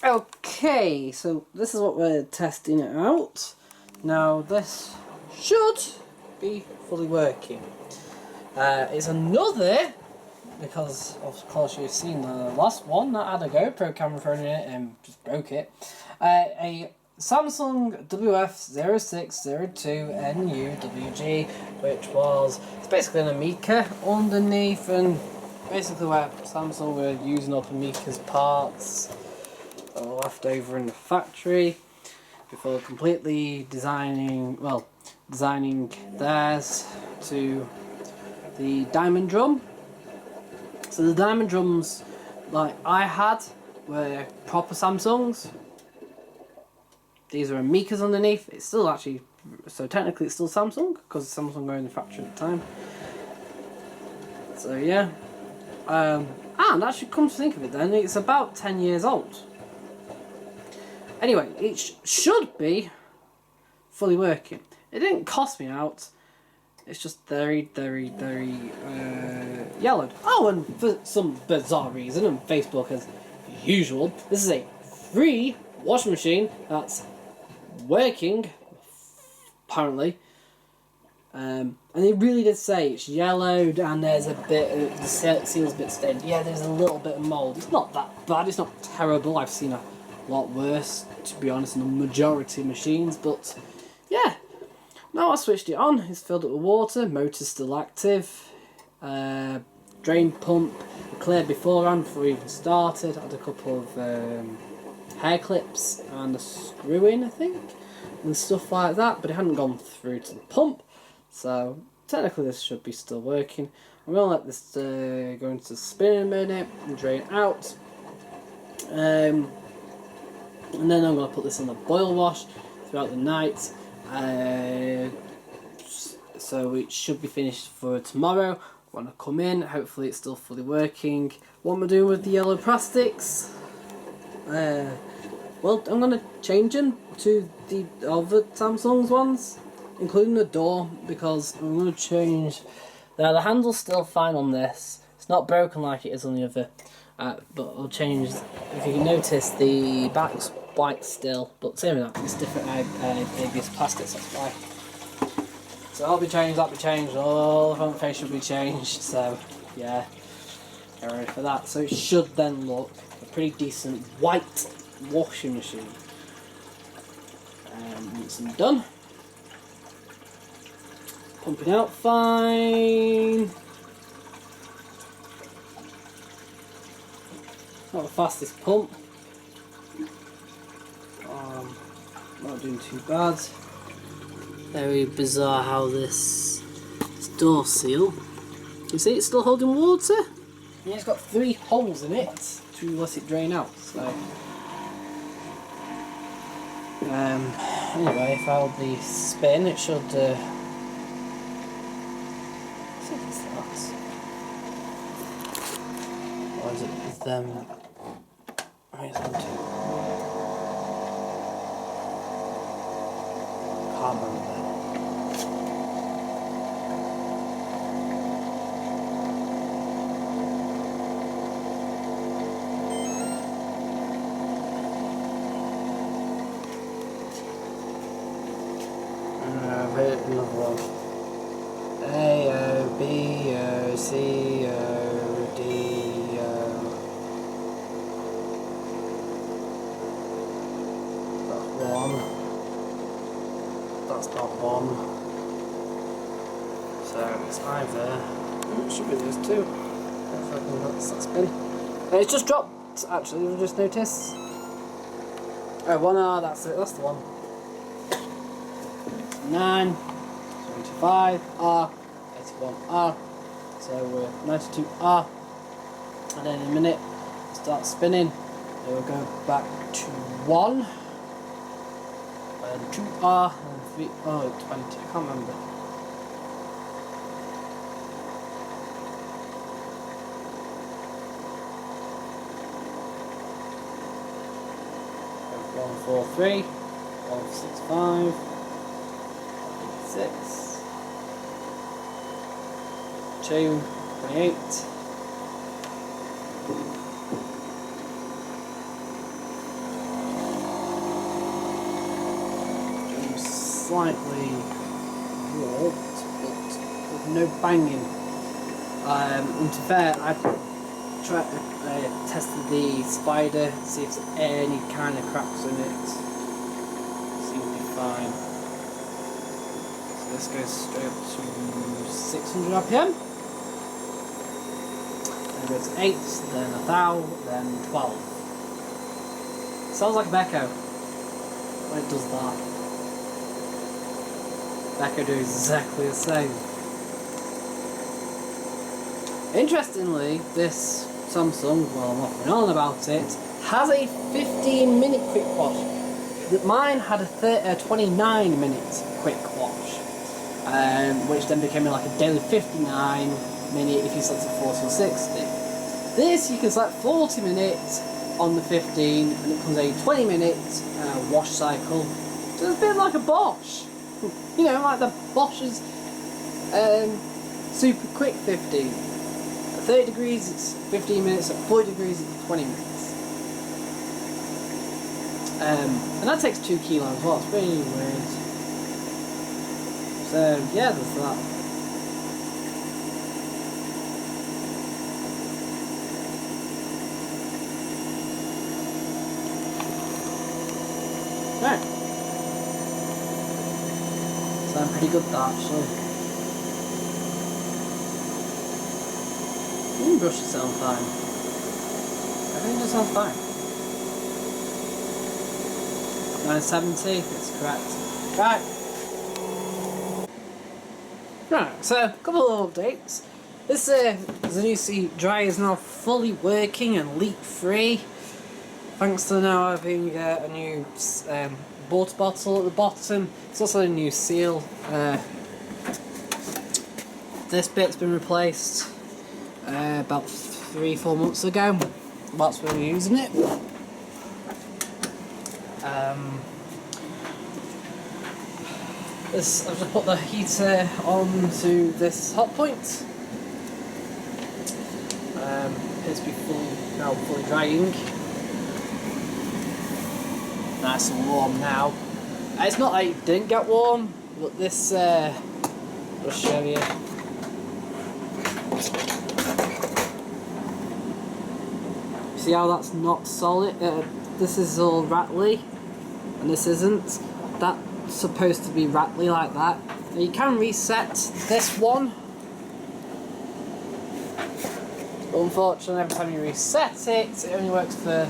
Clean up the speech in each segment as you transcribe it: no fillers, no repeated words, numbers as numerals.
Okay, so this is what we're testing it out. Now this should be fully working. It's another, because of course you've seen the last one that had a GoPro camera thrown in it and just broke it. A Samsung WF0602NUWG, which was, it's basically an Amica underneath, and basically where Samsung were using up Amica's parts that were left over in the factory before completely designing theirs to the diamond drum. So the diamond drums like I had were proper Samsungs. These are Amica's underneath. It's still actually, so technically it's still Samsung because Samsung were in the factory at the time. So yeah. And actually, come to think of it then, it's about 10 years old. Anyway, it should be fully working. It didn't cost me out. It's just very yellowed. Oh, and for some bizarre reason, and Facebook as usual, this is a free washing machine that's working, apparently. And they really did say it's yellowed and there's a bit, the seal's a bit stained. Yeah, there's a little bit of mould. It's not that bad, it's not terrible. I've seen a lot worse, to be honest, in the majority of machines, but yeah. Now I switched it on, it's filled up with water, motor's still active, drain pump cleared beforehand before we even started. I had a couple of hair clips and a screw in, I think, and stuff like that, but it hadn't gone through to the pump, so technically this should be still working. I'm going to let this go into spin in a minute and drain out, and then I'm going to put this on the boil wash throughout the night. So it should be finished for tomorrow when I come in. Hopefully it's still fully working. What am I doing with the yellow plastics? Well, I'm going to change them to the other Samsung's ones, including the door, because I'm going to change. Now the handle's still fine on this. It's not broken like it is on the other, but I'll change. If you can notice, the back's white still, but same with that, it's different ABS plastics, that's why. So that'll be changed, all the front face should be changed, so yeah, get ready for that. So it should then look a pretty decent white washing machine. Once I'm done, pumping out fine. Not the fastest pump. Not doing too bad. Very bizarre how this door seal. You see it's still holding water? Yeah, it's got 3 holes in it to let it drain out. So anyway, if I hold the spin, it should. See if it's that. Or is it with them? Right, it's on 2. Can't remember. Another one. A, O, B, O, C, O, D, O. That's 1. That's not 1. So it's either. It should be those 2. If I can that's that spin. It's just dropped, actually, you'll just notice. Oh, 1R, that's it, that's the one. 9, 75R, 81R, so we're 92R, and then in a minute start spinning, it will go back to 1, and 2R, and 3, oh 20, I can't remember. One, 4, 3, 1, 6, 5. 6, 2, 28, 29, slightly warped, but with no banging. And to be fair, I tested the spider, see if there's any kind of cracks in it. Seems to be fine. So this goes straight up to 600 RPM. Then it goes to 8, then 1000, then 12. Sounds like a Becco when it does that. Becco do exactly the same. Interestingly, this Samsung, well, I'm waffling on about it, has a 15-minute quick wash. Mine had a 29-minute quick wash, which then became like a daily 59-minute if you select 40 or 60. This you can select 40 minutes on the 15, and it comes a 20-minute wash cycle. So it's a bit like a Bosch, you know, like the Bosch's super quick 15. At 30 degrees it's 15 minutes, at 40 degrees it's 20 minutes. And that takes 2 kilos as well, it's really weird. So yeah, there's that. Right. Sound pretty good that actually. Brush it sound fine. Everything does sound fine. 970, that's correct. Right, so a couple of updates. This Diagnosing dryer is now fully working and leak free. Thanks to now having a new water bottle at the bottom. It's also a new seal. This bit's been replaced about 3-4 months ago. That's when we were using it. I've just put the heater onto this hot point. Appears to be fully drying. Nice and warm now. It's not like it didn't get warm, but this I'll show you. See how that's not solid? This is all rattly, and this isn't. That's supposed to be rattly like that. Now you can reset this one. But unfortunately, every time you reset it, it only works for... I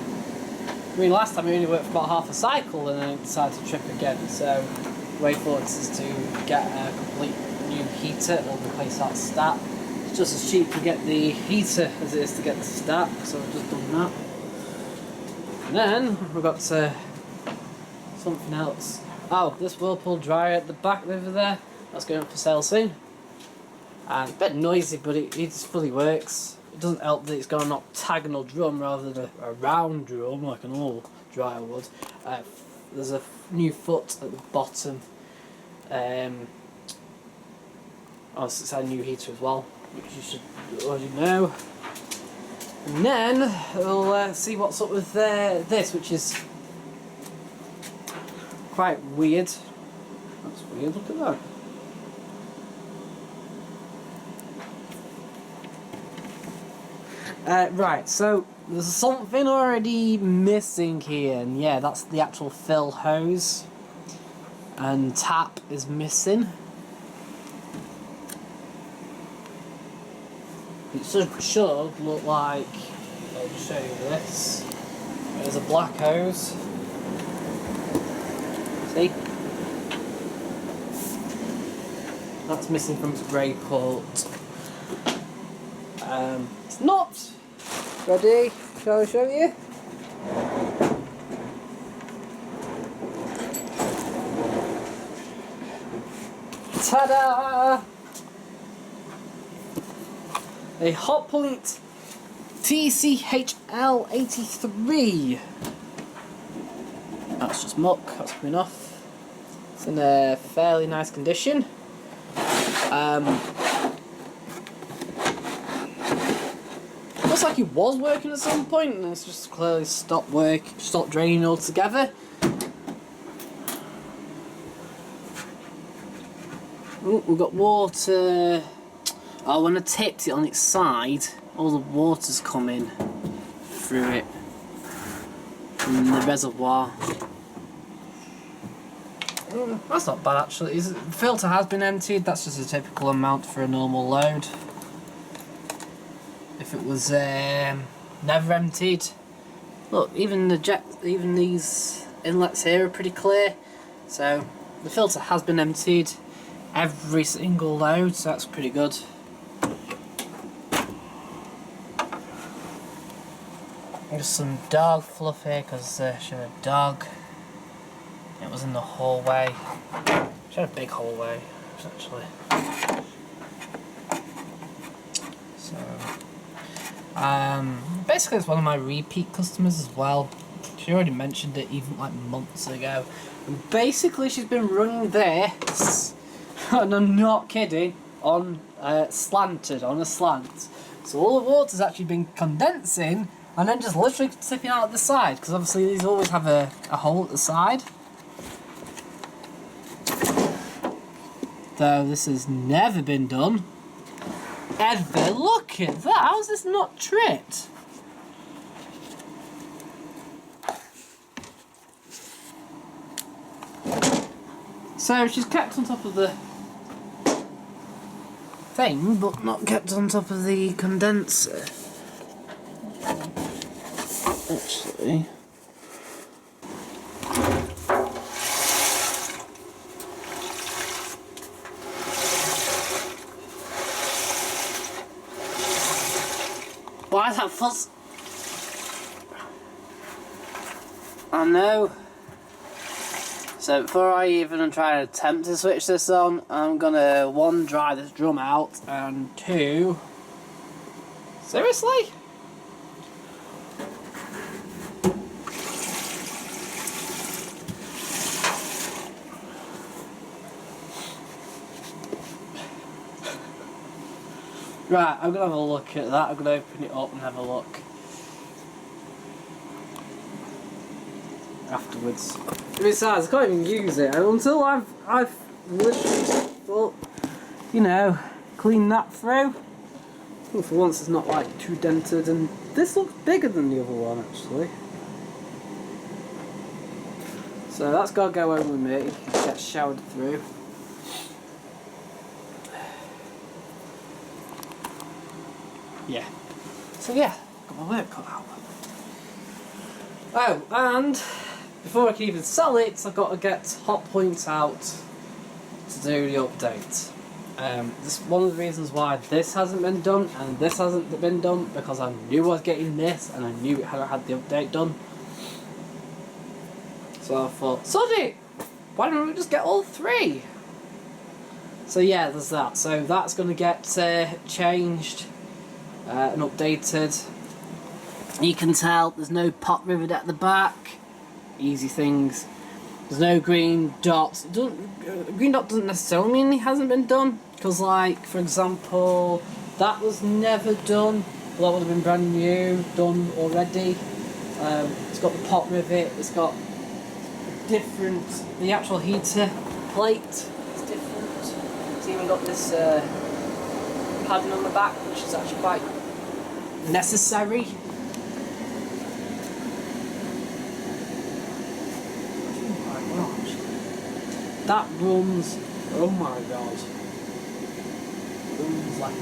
mean, last time it only worked for about half a cycle, and then it decided to trip again. So, the way forward is to get a complete new heater or replace that stat. It's just as cheap to get the heater as it is to get the stat, so I've just done that. And then we've got something else. Oh, this Whirlpool dryer at the back over there, that's going up for sale soon. And it's a bit noisy, but it just fully works. It doesn't help that it's got an octagonal drum rather than a round drum like an old dryer would. There's a new foot at the bottom. Also, it's a new heater as well, which you should already know. And then we'll see what's up with this, which is quite weird. That's weird, look at that. Right, so there's something already missing here, and yeah, that's the actual fill hose. And tap is missing. It should look like, I'll just show you this. There's a black hose. See? That's missing from its grey port. It's not ready. Shall I show you? Ta-da! A Hotpoint TCHL83. That's just muck, that's coming off. It's in a fairly nice condition. Looks like it was working at some point and it's just clearly stopped draining altogether. Oh, we've got water. Oh, when I tipped it on its side, all the water's coming through it from the reservoir. That's not bad actually. The filter has been emptied. That's just a typical amount for a normal load. If it was never emptied, look, even these inlets here are pretty clear. So the filter has been emptied every single load, so that's pretty good. Just some dog fluff here because she had a dog. It was in the hallway. She had a big hallway, actually. So, basically, it's one of my repeat customers as well. She already mentioned it even like months ago. And basically, she's been running this, and I'm not kidding, on slanted, on a slant. So all the water's actually been condensing and then just literally tipping out at the side, because obviously these always have a hole at the side. Though this has never been done. Ever. Look at that. How is this not tripped? So she's kept on top of the thing, but not kept on top of the condenser. Actually. Why is that fuzz? I know. So before I even try to attempt to switch this on, I'm gonna 1, dry this drum out, and 2, seriously? Right, I'm gonna have a look at that. I'm gonna open it up and have a look afterwards. Besides, I can't even use it until I've literally, well, you know, cleaned that through. Well, for once, it's not like too dented, and this looks bigger than the other one actually. So that's gotta go over with me. Get showered through. Yeah. So yeah, got my work cut out. Oh, and before I can even sell it, I've got to get hot points out to do the update. This is one of the reasons why this hasn't been done and this hasn't been done, because I knew I was getting this and I knew it had the update done. So I thought, sod it! Why don't we just get all 3? So yeah, there's that. So that's going to get changed and updated. You can tell there's no pot rivet at the back. Easy things. There's no green dots. Green dot doesn't necessarily mean it hasn't been done, because like, for example, that was never done. Well, that would have been brand new, done already. It's got the pot rivet, it's got different, the actual heater plate is different. It's even got this padding on the back, which is actually quite necessary. That runs, oh my god, runs like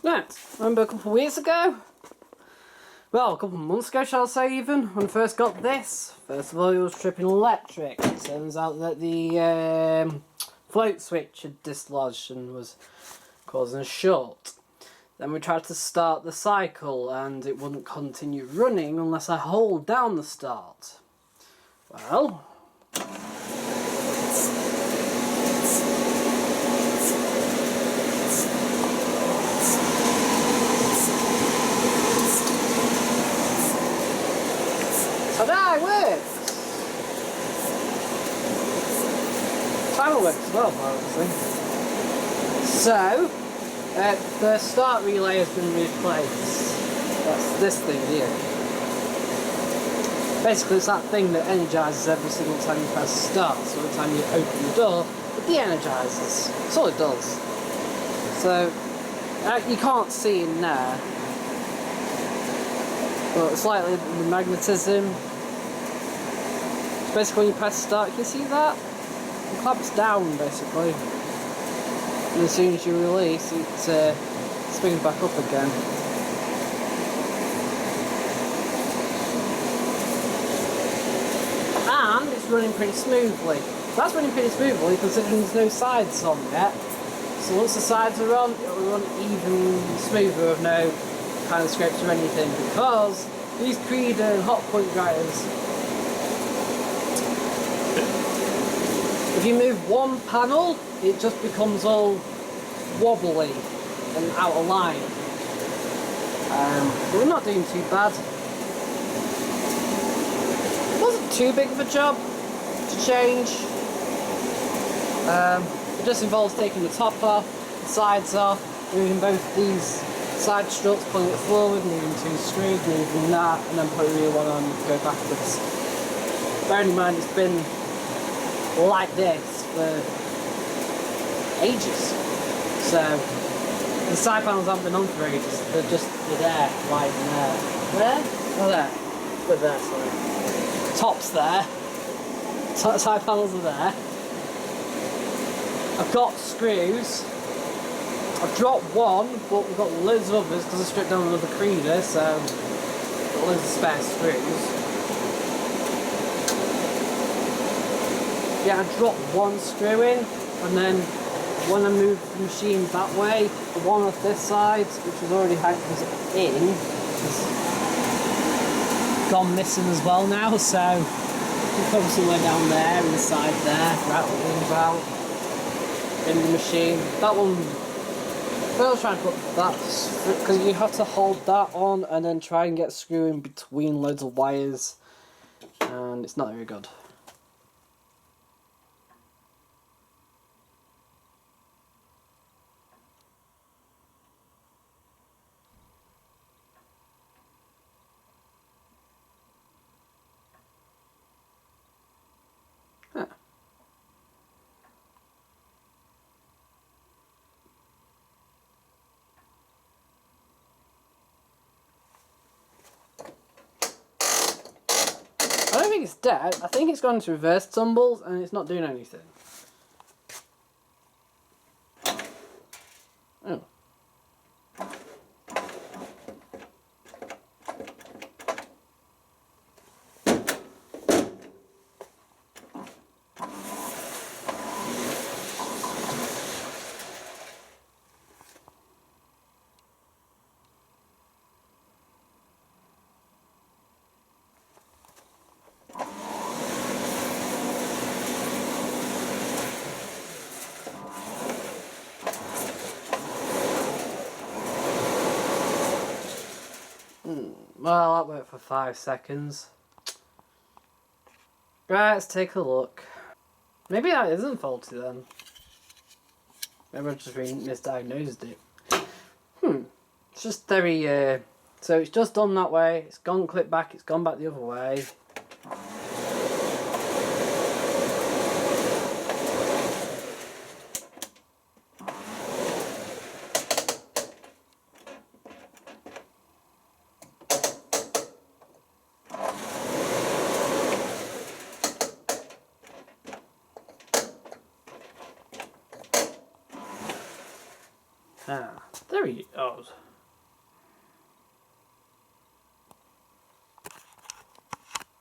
right, remember a couple of weeks ago? Well, a couple of months ago, shall I say even, when I first got this. First of all, it was tripping electric. It turns out that the float switch had dislodged and was causing a short. Then we tried to start the cycle and it wouldn't continue running unless I hold down the start. Well, ta-da, it works! Timer works as well, obviously. So, the start relay has been replaced. That's this thing here. Basically, it's that thing that energises every single time you press start. So every time you open the door, it de-energises. That's all it does. So, you can't see in there. But slightly the magnetism. So basically, when you press start, can you see that? It clamps down, basically. And as soon as you release, it springs back up again. And it's running pretty smoothly. That's running pretty smoothly considering there's no sides on yet. So once the sides are on, it will run even smoother with no kind of scrapes or anything, because these Creed and Hotpoint dryers, if you move one panel, it just becomes all wobbly and out of line. But we're not doing too bad. It wasn't too big of a job to change. It just involves taking the top off, the sides off, moving both these side struts, pulling it forward, moving two screws, moving that, and then putting the rear one on and go backwards. Bearing in mind it's been like this for ages. So the side panels haven't been on for ages, they're there, right in there. Where? Oh there. But there, sorry. Top's there. Side panels are there. I've got screws. I've dropped one, but we've got loads of others because I stripped down another creeder, so I've got loads of spare screws. Yeah, I dropped one screw in, and then when I moved the machine that way, the one off this side, which was already in, has gone missing as well now, so it's probably somewhere down there, inside there, rattling about in the machine. That one, I was trying to put that, because you have to hold that on and then try and get screw in between loads of wires, and it's not very good. Huh. I don't think it's dead. I think it's gone into reverse tumbles and it's not doing anything. Oh. Well, that worked for 5 seconds. Right, let's take a look. Maybe that isn't faulty then. Maybe I just misdiagnosed it. It's just very, so it's just done that way, it's gone clip back, it's gone back the other way. Ah, there he goes.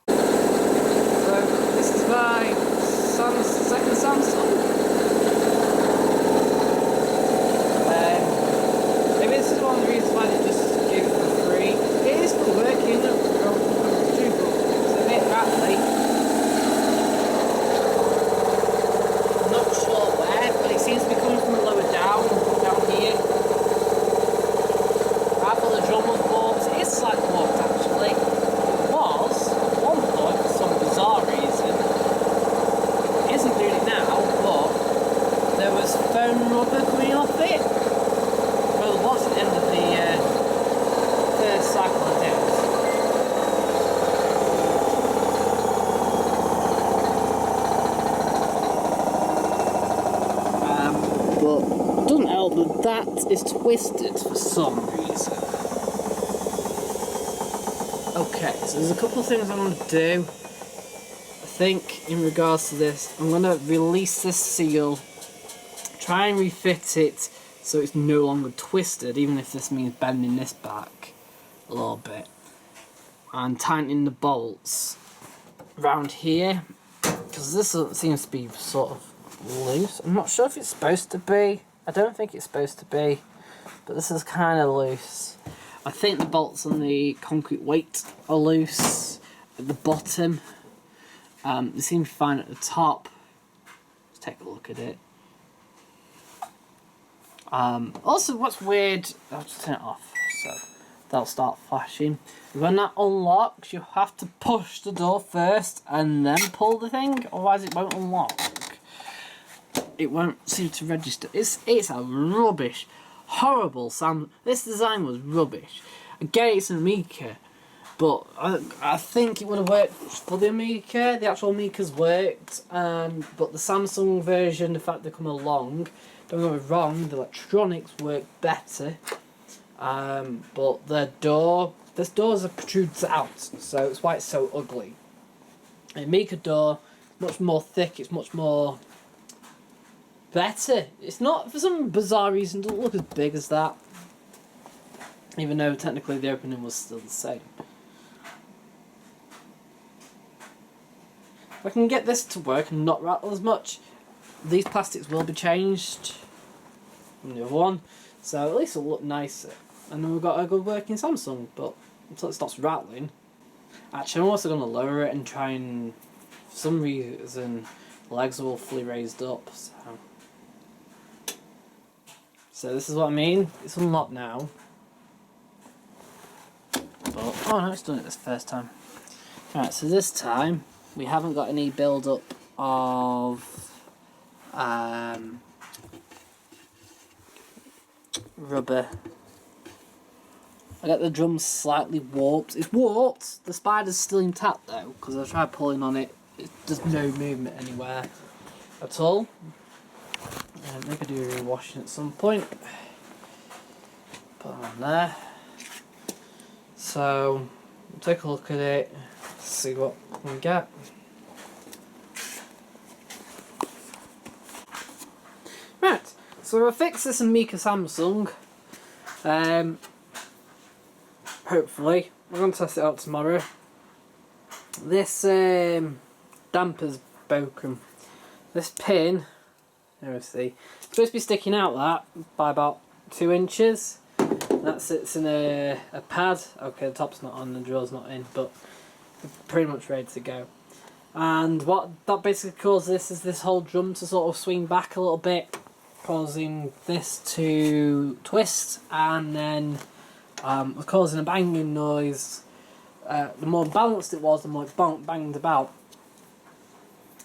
So, this is my son's second Samsung. Maybe this is one of the reasons why they just gave it for free. It is still working, but it's a bit rattly. I'm not sure where, but it seems to be coming from lower down here. Right for the drum was warped. It is slightly warped actually. It was at one point for some bizarre reason. It isn't doing it now, but there was foam rubber coming off it. But it doesn't help that that is twisted for some reason. Okay, so there's a couple of things I want to do. I think in regards to this, I'm going to release this seal, try and refit it so it's no longer twisted, even if this means bending this back a little bit, and tightening the bolts around here, because this seems to be sort of loose. I'm not sure if it's supposed to be. I don't think it's supposed to be, but this is kind of loose. I think the bolts on the concrete weight are loose at the bottom. They seem fine at the top. Let's take a look at it. Also, what's weird, I'll just turn it off so that'll start flashing. When that unlocks, you have to push the door first and then pull the thing, otherwise it won't unlock. It won't seem to register. It's a rubbish, horrible sound. This design was rubbish. I get it's an Amiga, but I think it would have worked for the Amiga. The actual Amiga's worked, but the Samsung version, the fact they come along, don't get me wrong, the electronics work better. But this door protrudes out, so it's why it's so ugly. The Amiga door, much more thick, it's much more better. It's not, for some bizarre reason, it doesn't look as big as that, even though technically the opening was still the same. If I can get this to work and not rattle as much, these plastics will be changed from the other one, so at least it'll look nicer. And then we've got a good working Samsung, but until it stops rattling. Actually, I'm also going to lower it and try and, for some reason, the legs are all fully raised up, so this is what I mean. It's unlocked now. But, oh no, it's done it this first time. Right, so this time we haven't got any build up of rubber. I got the drum slightly warped. It's warped. The spider's still intact though, because I tried pulling on it. There's no movement anywhere at all. Maybe I do rewashing at some point. Put it on there. So, we'll take a look at it, see what we can get. Right, so I'll fix this Amiga Samsung. Hopefully. We're going to test it out tomorrow. This damper's broken. This pin, there we see, it's supposed to be sticking out that by about 2 inches. That sits in a pad. Okay, the top's not on, the drill's not in, but we're pretty much ready to go. And what that basically causes is this whole drum to sort of swing back a little bit, causing this to twist, and then causing a banging noise. The more balanced it was, the more it banged about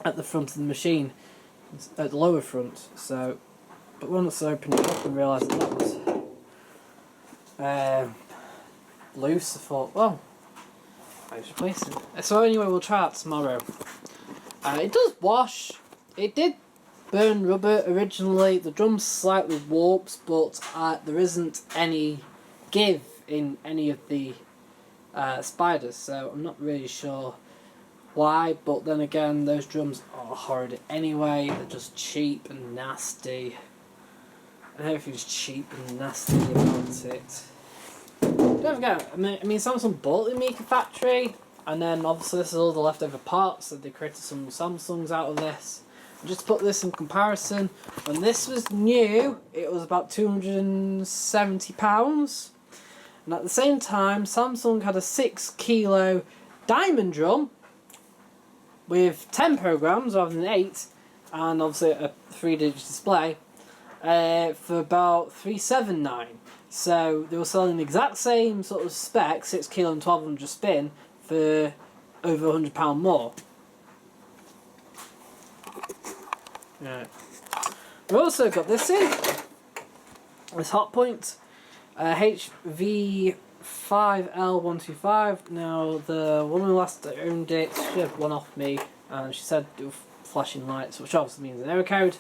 at the front of the machine, at the lower front. So, but once I opened it up and realised that was loose, I thought, well, I just replace it. So anyway, we'll try it tomorrow. It does wash. It did burn rubber originally. The drum's slightly warped, but there isn't any give in any of the spiders, so I'm not really sure why. But then again, those drums are horrid anyway. They're just cheap and nasty. And everything's cheap and nasty about it. Don't forget, I mean Samsung bought the Amiga factory, and then obviously this is all the leftover parts, so they created some Samsungs out of this. And just to put this in comparison, when this was new, it was about £270. And at the same time, Samsung had a 6 kilo diamond drum with 10 programs rather than 8, and obviously a 3-digit display, for about £379. So they were selling the exact same sort of spec, 6 kilo and 1200 spin, for over £100 more. Right. We've also got this in, this Hotpoint, HV5L125. Now the woman last that owned it, she had one off me, and she said it was flashing lights, which obviously means an error code.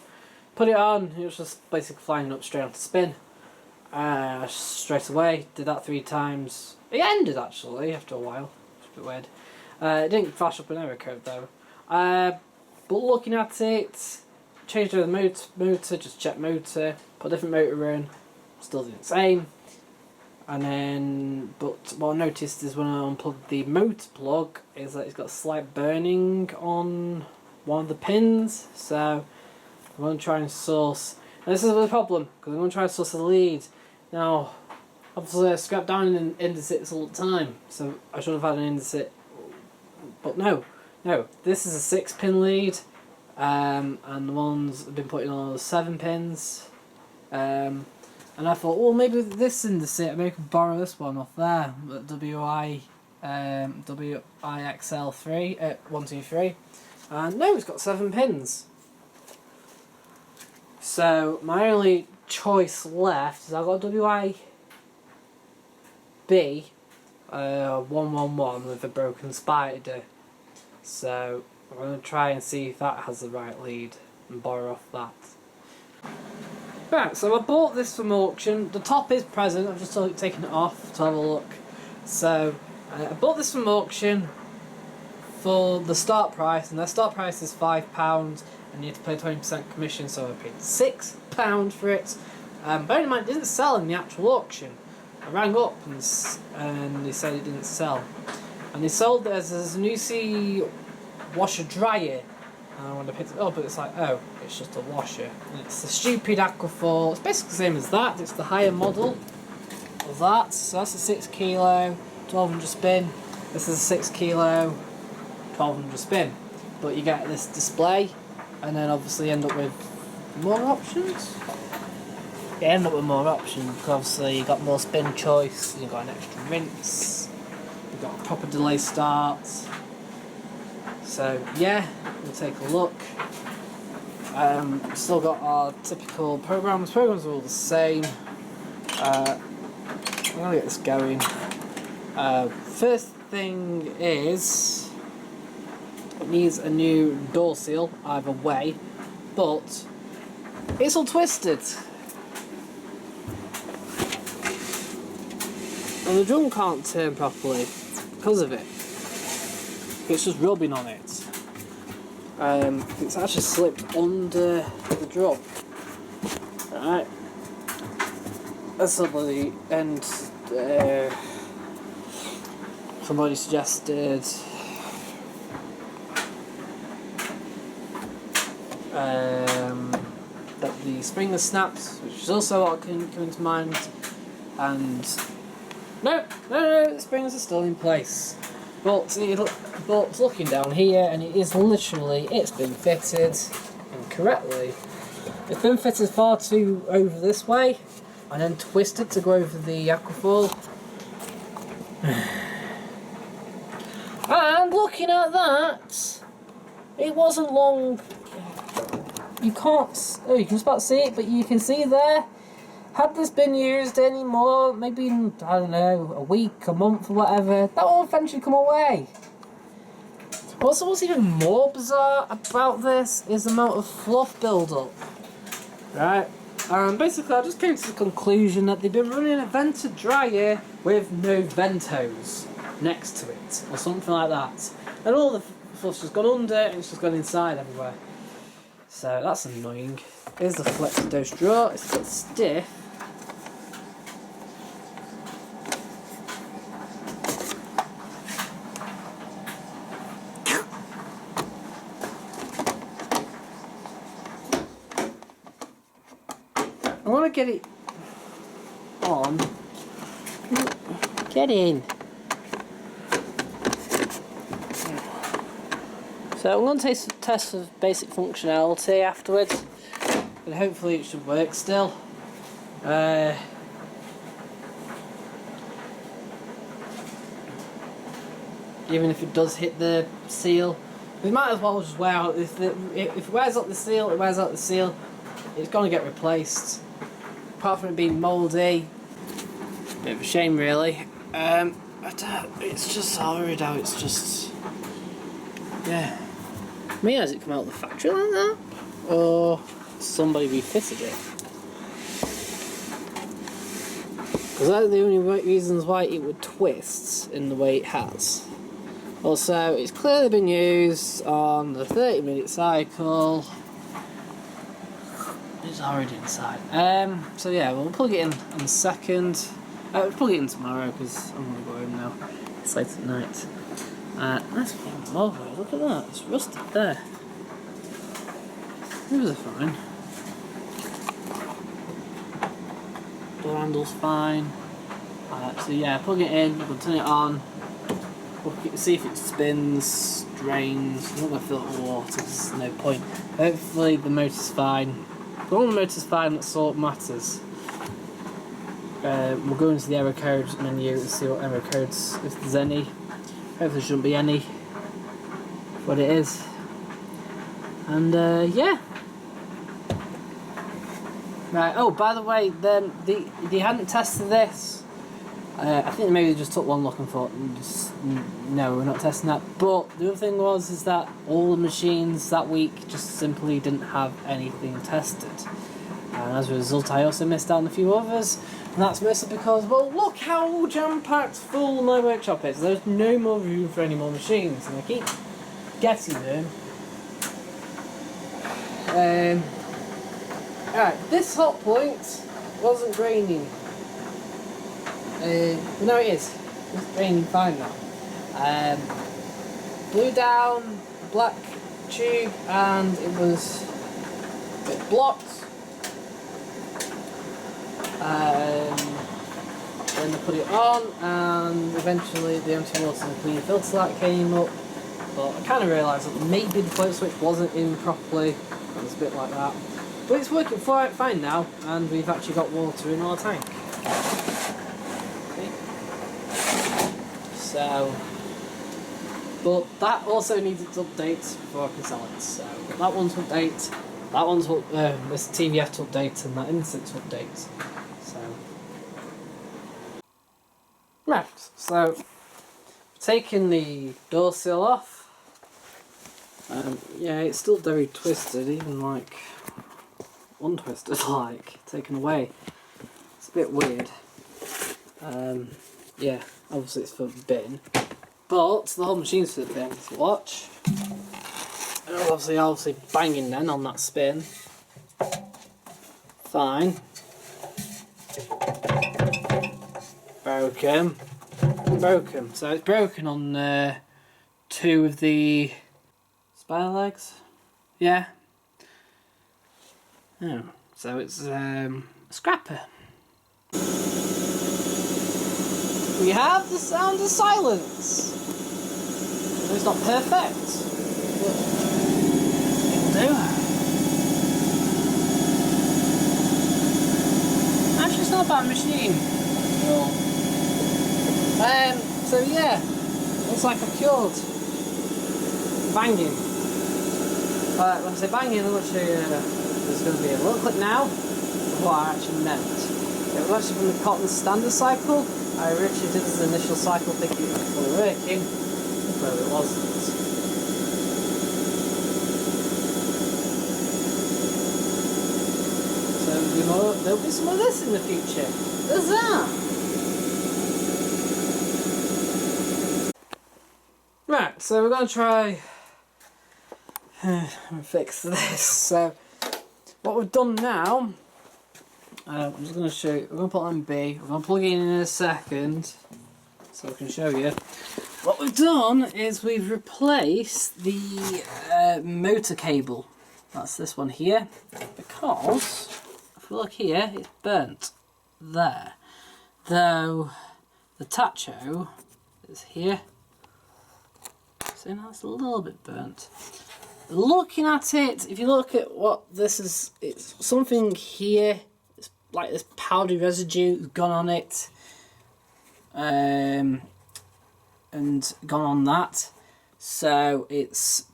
Put it on, it was just basically flying up straight onto spin. Straight away, did that 3 times. It ended actually after a while. It's a bit weird. It didn't flash up an error code though. But looking at it, changed over the motor, just check motor, put a different motor in, still did the same. And then, but what I noticed is when I unplugged the motor plug, is that it's got a slight burning on one of the pins. So I'm going to try and source. And this is the problem, because I'm going to try and source the lead. Now, obviously I scrap down in indicits all the time, so I should have had an indicit. But no, this is a 6-pin lead, and the ones I've been putting on are 7 pins. And I thought, well, maybe with this indicit, maybe I could borrow this one off there, WIXL3, 1, 2, 3. And no, it's got 7 pins. So my only choice left is I've got WIB 111 with a broken spider. So I'm going to try and see if that has the right lead and borrow off that. Right, so I bought this from auction. The top is present, I've just taken it off to have a look. So I bought this from auction for the start price, and their start price is £5, and you have to pay 20% commission, so I paid £6 for it. Bearing in mind, it didn't sell in the actual auction. I rang up and they said it didn't sell. And they sold it as a Diagnosing washer dryer. And when I picked it up, it's like, oh, it's just a washer. And it's the stupid Aquafor. It's basically the same as that. It's the higher model of that. So that's a 6 kilo, 1200 spin. This is a 6 kilo, 1200 spin. But you get this display, and then obviously end up with more options. You end up with more options because obviously you got more spin choice. You've got an extra rinse. You've got a proper delay start. So yeah, we'll take a look. Still got our typical programs. Programs are all the same. I'm gonna get this going. First thing is, it needs a new door seal either way, but it's all twisted. And the drum can't turn properly because of it. It's just rubbing on it. It's actually slipped under the drum. Right. That's the end. Somebody suggested that the spring has snapped, which is also what came to mind. And no, the springs are still in place. But looking down here, and it's been fitted incorrectly. It's been fitted far too over this way, and then twisted to go over the Aquafor. And looking at that, it wasn't long. You can't. Oh, you can just about see it, but you can see there. Had this been used anymore, maybe in, I don't know, a week, a month, or whatever, that will eventually come away. Also, what's even more bizarre about this is the amount of fluff build-up. Right? Basically, I just came to the conclusion that they've been running a vented dryer with no ventos next to it, or something like that. And all the fluff's just gone under, and it's just gone inside everywhere. So that's annoying. Here's the flex dose drawer. It's a bit stiff. I want to get it on. Get in. So I'm going to take a test of basic functionality afterwards, and hopefully it should work still. Even if it does hit the seal, we might as well just wear out. If it wears out the seal, it wears out the seal. It's going to get replaced. Apart from it being mouldy, bit of a shame really. It's just horrid how it's just, yeah. I mean, has it come out of the factory like that? Or somebody refitted it. Because that's the only reasons why it would twist in the way it has. Also, it's clearly been used on the 30-minute cycle. It's already inside. So yeah, we'll plug it in a second. We'll plug it in tomorrow because I'm going to go home now. It's late at night. Nice fucking motorway, look at that, it's rusted there. Those are fine. Door handle's fine. So yeah, plug it in, we'll turn it on. We'll see if it spins, drains. I'm not going to fill it with water because there's no point. Hopefully the motor's fine. As long as the motor's fine, that's all that matters. We'll go into the error code menu and see what error codes, if there's any. Hopefully there shouldn't be any. What it is. And yeah. Right, oh by the way, then they hadn't tested this. I think maybe they just took one look and thought, no, we're not testing that. But the other thing is that all the machines that week just simply didn't have anything tested. And as a result, I also missed out on a few others. And that's mostly because, well, look how jam-packed full my workshop is. There's no more room for any more machines. And I keep getting them. Alright, this hot point wasn't draining. No, it is. It's draining fine now. Blew down a black tube and it was a bit blocked. Then I put it on and eventually the empty water and the clean filter light came up. But I kind of realised that maybe the float switch wasn't in properly. It was a bit like that. But it's working fine now and we've actually got water in our tank. So, but that also needs its updates before I can sell it. So that one's to update, that one's this TVF to update, and that Instant to update. So, right. So, taking the door seal off. Yeah, it's still very twisted, even like untwisted, like taken away. It's a bit weird. Yeah. Obviously it's for the bin, but the whole machine's for the bin. So watch. And obviously banging then on that spin. Fine. Broken. Broken. So it's broken on 2 of the spare legs. Yeah. Oh, so it's a scrapper. We have the sound of silence. It's not perfect, but it'll do. Actually, it's not a bad machine. So yeah, looks like I've cured banging. When I say banging, I'm going to show you. There's going to be a little clip now of what I actually meant. It was actually from the cotton standard cycle. I originally did this initial cycle thinking it was fully working, but it wasn't. So there'll be some of this in the future. There's that! Right, so we're going to try and fix this. So what we've done now, I'm just going to show you, we're going to put on B, we're going to plug it in a second so I can show you. What we've done is we've replaced the motor cable, that's this one here, because if we look here it's burnt there, though the tacho is here, so now it's a little bit burnt. Looking at it, if you look at what this is, it's something here, like this powdery residue has gone on it, and gone on that, so it's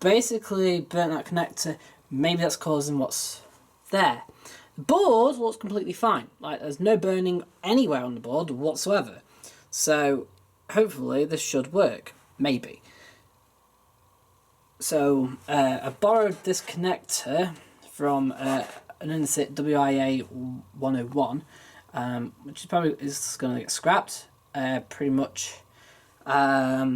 basically burnt that connector. Maybe that's causing what's there. The board looks completely fine, like there's no burning anywhere on the board whatsoever, so hopefully this should work, maybe. So I borrowed this connector from an Indesit WIA 101, which is probably going to get scrapped. Pretty much. If I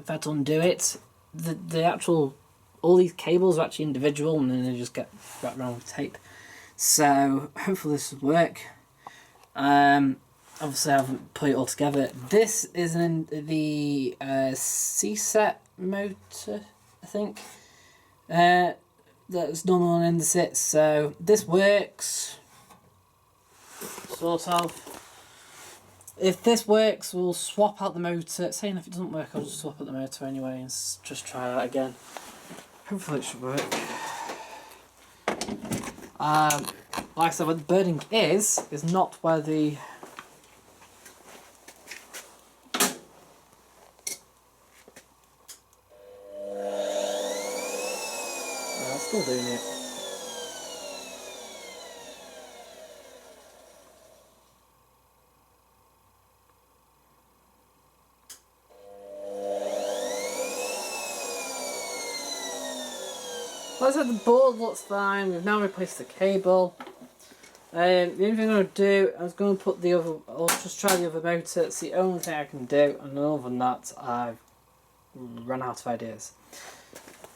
had to undo it, the actual, all these cables are actually individual, and then they just get wrapped around with tape. So hopefully this will work. Obviously I haven't put it all together. This is the C-set motor, I think. That's normal on Indesit. So this works, sort of. If this works, we'll swap out the motor. Saying if it doesn't work, I'll just swap out the motor anyway and just try that again. Hopefully it should work. Like I said, where the birding is not where the... I'm still doing it. Like I said, the board looks fine. We've now replaced the cable. The only thing I'm going to do, I was going to put the other, I'll just try the other motor. It's the only thing I can do, and other than that, I've run out of ideas.